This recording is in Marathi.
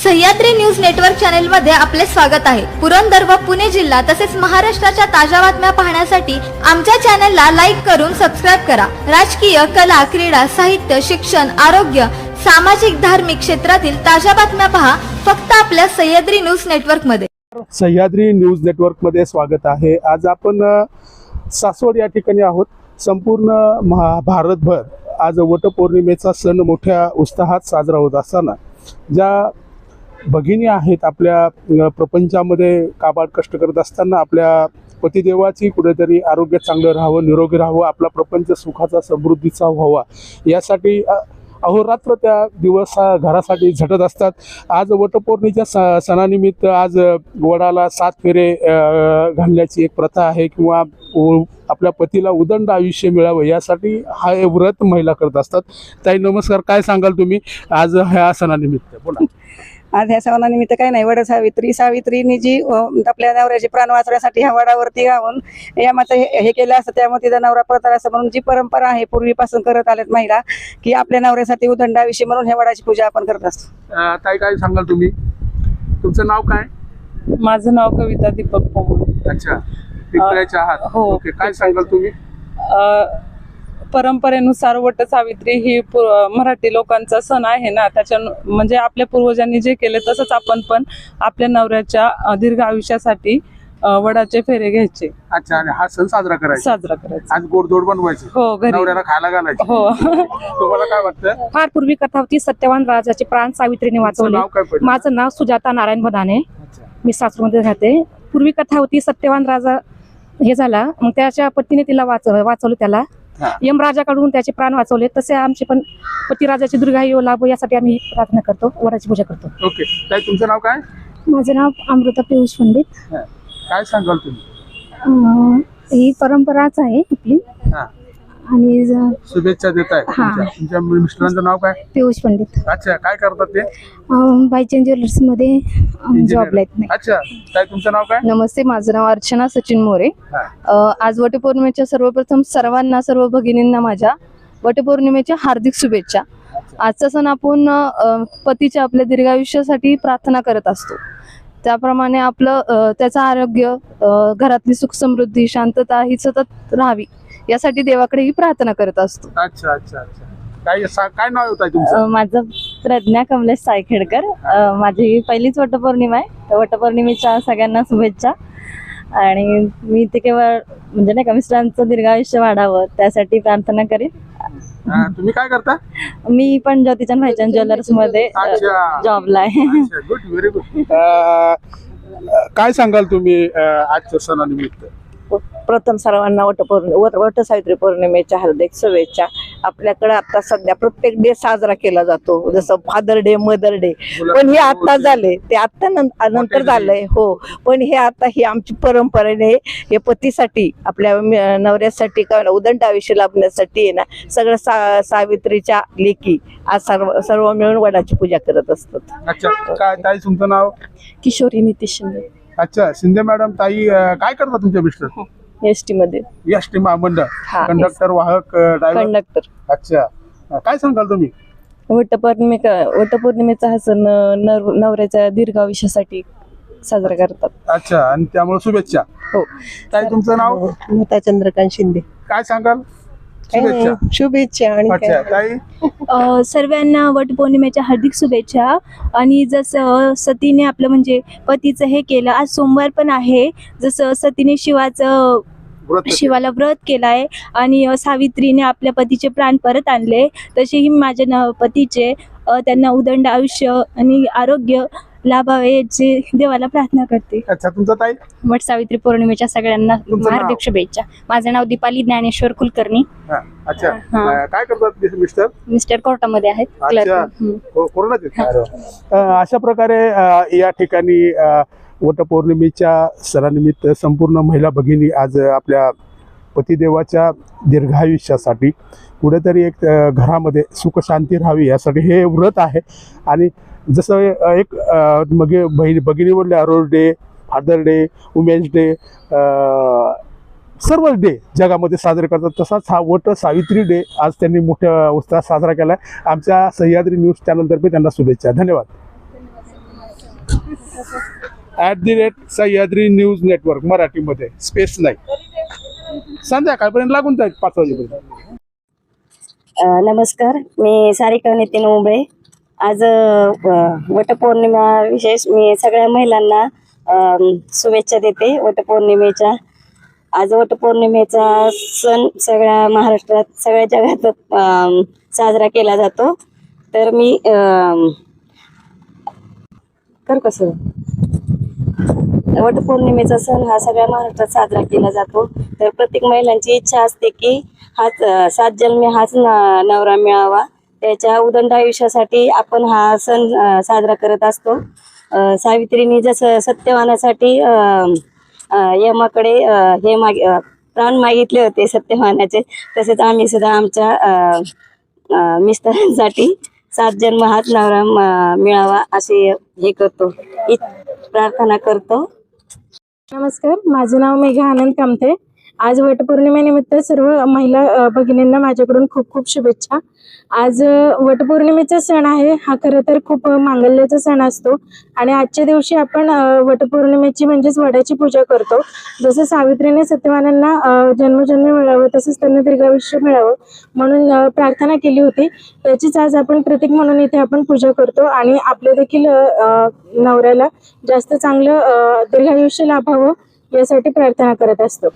सह्याद्री न्यूज नेटवर्क चॅनल मध्ये आपले स्वागत आहे। पुरंदर व पुणे जिल्हा तसेच महाराष्ट्राच्या ताज्या बातम्या पाहण्यासाठी आमच्या चॅनलला लाईक करून सबस्क्राइब करा। राजकीय, कला, क्रीडा, साहित्य, शिक्षण, आरोग्य, सामाजिक, धार्मिक क्षेत्रातील ताज्या बातम्या पहा फक्त आपल्या सह्याद्री न्यूज नेटवर्क मध्ये। सह्याद्री न्यूज नेटवर्क मध्ये स्वागत आहे। आज आपण सासवड या ठिकाणी आहोत। संपूर्ण भारतभर आज वटपौर्णिमेचा सण मोठ्या उत्साहात साजरा होत असताना ज्या भगिनी आहेत आपल्या प्रपंचामध्ये काबाड कष्ट करत असताना आपल्या पतिदेवाची कुठेतरी आरोग्य चांगलं राहावं, निरोगी राहावं, आपला प्रपंच सुखाचा समृद्धीचा व्हावा यासाठी अहोरात्र त्या दिवस घरासाठी झटत असतात। आज वटपौर्णिमेच्या सणानिमित्त आज वडाला 7 फेरे घालण्याची एक प्रथा आहे किंवा आपल्या पतीला उदंड आयुष्य मिळावं यासाठी हा व्रत महिला करत असतात। ताई नमस्कार, काय सांगाल तुम्ही आज ह्या सणानिमित्त? बोला। आज ह्या सणानिमित्त काही नाही, वड सावित्रीने जी आपल्या नवऱ्याचे प्राण वाचवण्यासाठी ह्या वडावरती गावून या माता हे केलं असतं, त्यामुळे तिचा नवरा परत आला असं म्हणून जी परंपरा आहे पूर्वीपासून करत आल्यात महिला की आपल्या नवऱ्यासाठी उदंड आयुष्य म्हणून ह्या वडाची पूजा आपण करत असतो। ताई काय सांगाल तुम्ही? तुमचं नाव काय? माझं नाव कविता दीपक पोमळ। अच्छा, पिंपळ्याच्या आहात? हो। ओके, काय सांगाल तुम्ही? परंपरेनुसार वट सावित्री ही मराठी लोकांचा सण आहे ना, त्याच्या म्हणजे आपल्या पूर्वजांनी जे केले तसंच आपण पण आपल्या नवऱ्याच्या दीर्घ आयुष्यासाठी वडाचे फेरे घ्यायचे। अच्छा, आणि हा सण साजरा करायचा। आज गोडधोड बनवायचे, हो, घरी नवऱ्याला खायला घालायचे। हो। तुम्हाला काय वाटतं? फार पूर्वी कथा होती, सत्यवान राजाचे प्राण सावित्रीने वाचवले। नाव काय पडलं? माझं नाव सुजाता नारायण बदाने, अच्छा, मी सासरमध्ये राहते। पूर्वी कथा होती, सत्यवान राजा हे झाला, मग त्याच्या पत्नीने तिला वाचवलं त्याला, यमराजाकडून त्याचे प्राण वाचवले। तसे आमचे पण पतिराजाची दीर्घायू लाभ यासाठी आम्ही प्रार्थना करतो, वडाची पूजा करतो। ओके, ताई तुमचं नाव काय? माझं नाव अमृता पियुष पंडित। काय सांगाल तुम्ही? ही परंपराच आहे आपली आणि शुभेच्छा देताय। तुमच्या मिस्टरांचं नाव काय? पियुष पंडित। अच्छा, काय करतात ते? बायचंद ज्वेलर्स मध्ये जॉबला आहेत। अच्छा, ताई तुमचं नाव काय? नमस्ते, माझं नाव अर्चना सचिन मोरे। आज वटपौर्णिमेच्या सर्वप्रथम सर्व भगिनींना माझ्या वटपौर्णिमेच्या हार्दिक शुभेच्छा। आजचा सण आपण पतीच्या आपल्या दीर्घायुष्यासाठी प्रार्थना करत असतो, त्याप्रमाणे आपलं त्याचं आरोग्य, घरातली सुख समृद्धी, शांतता ही सतत राहावी यासाठी देवाकडे ही प्रार्थना करत असतो। अच्छा अच्छा अच्छा, काय नाव होतं तुमचं? माझं प्रज्ञा कमलेश सायखेडकर। माझी पहिलीच वटपौर्णिमा आहे, तर वटपौर्णिमेच्या सगळ्यांना शुभेच्छा। आणि मी ते केवळ म्हणजे नाही का मिस्टरांचं दीर्घायुष्य वाढावं त्यासाठी प्रार्थना करेन। तुम्ही काय करता? मी पण ज्योतिचंद भाईचंद ज्वेलर्स मध्ये जॉबला आहे। Good, very good. काय सांगाल तुम्ही आजच्या सणानिमित्त? प्रथम सर्वांना वट सावित्री पौर्णिमेच्या हार्दिक शुभेच्छा। आपल्याकडे आता सध्या प्रत्येक डे साजरा केला जातो, जसं फादर डे, मदर डे, पण हे आता झाले, ते आता नंतर झालंय। हो, पण हे आता ही आमची परंपरेने हे पतीसाठी आपल्या नवऱ्यासाठी उदंड आयुष्य लाभण्यासाठी आहे ना, सगळं सावित्रीच्या लेकी आज सर्व मिळून वडाची पूजा करत असतात। अच्छा, काय ताई तुमचं नाव? किशोरी नितीश शिंदे। अच्छा, शिंदे मॅडम। ताई काय करतात तुमच्या मिस्टर? एसटी मध्ये एसटी महामंडळ, कंडक्टर, वाहक, ड्रायव्हर, कंडक्टर। अच्छा, काय सांगाल तुम्ही? वटपौर्णिमेचा हा सण नवऱ्याच्या दीर्घ आयुष्यासाठी साजरा करतात। अच्छा, आणि त्यामुळे शुभेच्छा। हो। ताई तुमचं नाव? नीता चंद्रकांत शिंदे। काय सांगाल? शुभेच्छा। शुभेच्छा। आणि अच्छा, ताई सर्वांना वटपौर्णिमेच्या हार्दिक शुभेच्छा। आणि जसं सतीने आपलं म्हणजे पतीचं हे केलं, आज सोमवार पण आहे, जसं सतीने शिवाला व्रत केलाय आणि सावित्रीने आपल्या पतीचे प्राण परत आणले, तसेही माझ्या पतीचे त्यांना उदंड आयुष्य आणि आरोग्य लाभावे याची देवाला प्रार्थना करते। अच्छा, तुमचं ताई? वट सावित्री पौर्णिमेच्या सगळ्यांना हार्दिक शुभेच्छा। माझं नाव दीपाली ज्ञानेश्वर कुलकर्णी। अच्छा, काय करतात मिस्टर? मिस्टर कोर्टामध्ये आहेत, क्लर्क। अशा प्रकारे या ठिकाणी वटपौर्णिमेच्या सणानिमित्त संपूर्ण महिला भगिनी आज आपल्या पतिदेवाच्या दीर्घायुष्यासाठी कुठेतरी एक घरामध्ये सुख शांती राहावी यासाठी हे व्रत आहे। आणि जसं एक भगिनी बोलले rose day, father day, women's day, सर्व डे जगामध्ये साजरे करतात, तसाच हा वट सावित्री डे आज त्यांनी मोठ्या उत्साहात साजरा केला आहे। आमच्या सह्याद्री न्यूज चॅनलतर्फे त्यांना शुभेच्छा। धन्यवाद। @सह्याद्री न्यूज नेटवर्क मराठीमध्ये स्पेस नाही. संध्याकाळपर्यंत लागून जाईल 5 वाजेपर्यंत. नमस्कार, मी सारिका नितीन उंबळे. आज वटपौर्णिमा विशेष मी सगळ्या महिलांना शुभेच्छा देते वटपौर्णिमेच्या. आज वटपौर्णिमेचा सण सगळ्या महाराष्ट्रात सगळ्या जगात साजरा केला जातो. तर मी कसं वटपौर्णिमेचा सण हा सगळ्या महाराष्ट्रात साजरा केला जातो. तर प्रत्येक महिलांची इच्छा असते की हाच 7 जन्मी हाच नवरा मिळावा. त्याच्या उदंड आयुष्यासाठी आपण हा सण साजरा करत असतो. सावित्रीने जसं सत्यवानासाठी यमाकडे प्राण मागितले होते सत्यवानाचे, तसेच आम्ही सुद्धा आमच्या मिस्टरांसाठी 7 जन्म हाच नवरा मिळावा असे हे करतो, प्रार्थना करतो. नमस्कार, माझं नाव मेघा आनंद कामते. आज वटपौर्णिमेनिमित्त सर्व महिला भगिनींना माझ्याकडून खूप खूप शुभेच्छा. आज वटपौर्णिमेचा सण आहे. हा खरं तर खूप मांगल्याचा सण असतो आणि आजच्या दिवशी आपण वटपौर्णिमेची म्हणजेच वडाची पूजा करतो. जसं सावित्रीने सत्यवानांना जन्मजन्मी मिळावं तसंच त्यांना दीर्घायुष्य मिळावं म्हणून प्रार्थना केली होती. त्याचीच आज आपण प्रतीक म्हणून इथे आपण पूजा करतो आणि आपल्या देखील नवऱ्याला जास्त चांगलं दीर्घायुष्य लाभावं यासाठी प्रार्थना करत असतो.